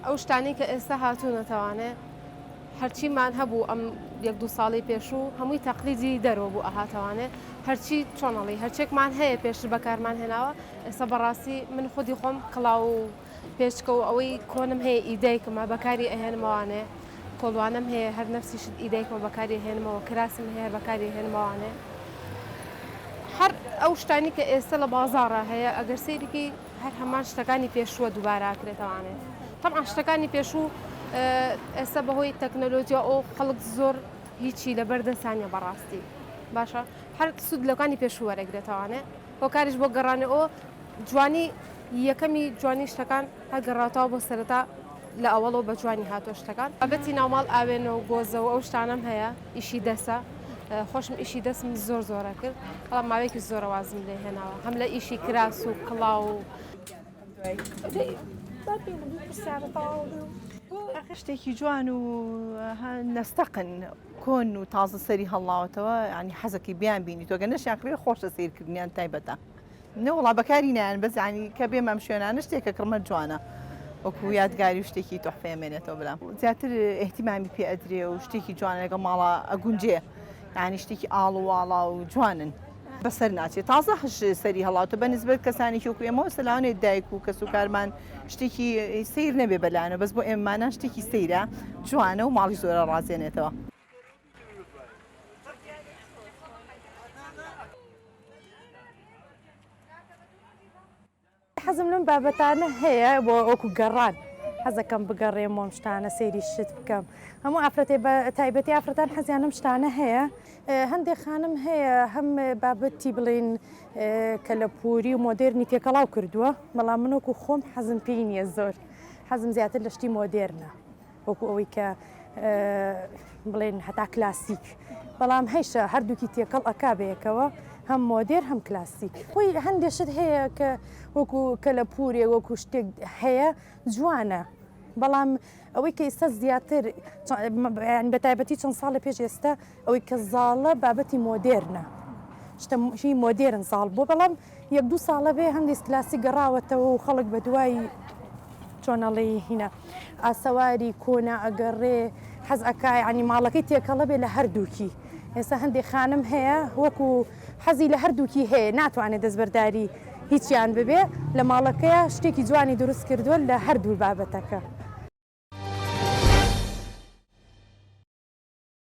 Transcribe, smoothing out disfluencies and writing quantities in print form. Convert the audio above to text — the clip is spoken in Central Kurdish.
ئەو شتانی کە ئێستا هاتوونەتەوانێ هەرچیمان هەبوو ئەم یەک دو ساڵی پێشوو هەمووی تەقلیدی دەرەوە بوو ئەهاتەوانێ هەرچی چۆنەڵی هەرچێکمان هەیە پێشتر بەکارمان هێناوە ئێستا بەڕاستی من خودی خۆم کڵاو و پێچکە و ئەوەی کۆنم هەیە ئیدایکمە بەکاری ئەهێنمەوانێ کۆڵوانم هەیە هەر نەفسیشت ئیدایکمە بەکاری هێنمەوە کراسم هەیە بەکاری هێنمەوانێ هەر ئەو شتانی کە ئێستا لە بازاڕە هەیە ئەگەر سەیرێکی هەر هەمان شتەکانی پێشووە دووباراکرێتەوانێت تەمعا شتەکانی پێشوو ئێستا بەهۆی تەکنەلۆجیا ئەو خەڵک زۆر هیچی لەبەردەسانیە بەڕاستی باشە هەر سوود لەکانی پێشوو وەرەگرێتەوانێ هۆکاریش بۆ گەڕانێ ئەو جوانی یەکەمی جوانی شتەکان هەگەڕاتەوە بۆ سەرەتا لە ئەوەڵەوە بە جوانی هاتۆ شتەکان بەبەتی ناوماڵ ئاوێنەوە گۆزەوە ئەو شتانم هەیە ئیشی دەسە خۆشم ئیشی دەستم زۆرە کرد بەڵام ماوەیەکی زۆرە وازم لێ هێناوە هەم لە ئیشی کراس و کڵاو و شتێکی جوان و نەستەقن کۆن و تازە سەری هەڵاوەتەوە ینی حەزەکەی بیان بینی تۆگە نەشیاکرێ خۆشە سیرکردنیان تایبەتە نەوەڵا بەکاری نایەن بەس ینی کە بێمەم شوێنانە شتێکە کڕمە جوانە وەکو یادگاری و شتێکی تۆحفەیەمێنێتەوە بلام زیاتر احتیمامی پێ ئەدرێ و شتێکی جوانە لەگە ماڵە ئەگونجێ ینی شتێکی ئاڵ و واڵا و جوانن بەسەر ناچێت تازە هەش سەری هەڵاتە بە نسبەت کەسانی وەکو ئێمەوە سەلاوانێت دایک و کەس و کارمان شتێکی سیر نەبێ بەلایەنە بەس بۆ ئێمەمانان شتێکی سەیرە جوانە و ماڵی زۆرە ڕازێنێتەوە. حەزم لەم بابەتانە هەیە بۆ ئەوکو گەڕان حەزەکەم بگەڕێمەوە شتانە سەیری شت بکەم هەموو ئافرەتێ بە تایبەتی ئافرەتان حەزیانم شتانە هەیە هەندێک خانم هەیە هەم بابەتی بڵێن کە لە پووری و مۆدێرنی تێکەڵاو کردووە بەڵام من وەکو خۆم حەزم پێی نییە زۆر حەزم زیاتر لە شتی مۆدێرنە وەکو ئەوەی کە بڵێن هەتا کلاسیک بەڵام هەیشە هەردووکی تێکەڵ ئەکا بەیەکەوە هەم مۆدێر هەم کلاسیک خۆی هەندێک شت هەیە کە وەکو کە لە پوورێ وەکو شتێک هەیە جوانە بەڵام ئەوەی کە ئێستا زیاتر بە تایبەتی چەند ساڵە پێش ئێستا ئەوەی کە زاڵە بابەتی مۆدێرنە شتەی مۆدێرن ساڵ بۆ بەڵام یەک دوو ساڵە بێ هەندێک کلاسی گەڕاوەتەوە و خەڵک بە دوای چۆنەڵی هینە ئاسەواری کۆنا ئەگەڕێ حەز ئەکا ینی ماڵەکەی تێکەڵە بێ لە هەردووکی ئێستا هەندێک خانم هەیە وەکو حەزی لە هەردووکی هەیە ناتوانێت دەستبەرداری هیچیان ببێ لە ماڵەکەیە شتێکی جوانی دروست کردووە لە هەردوو بابەتەکە.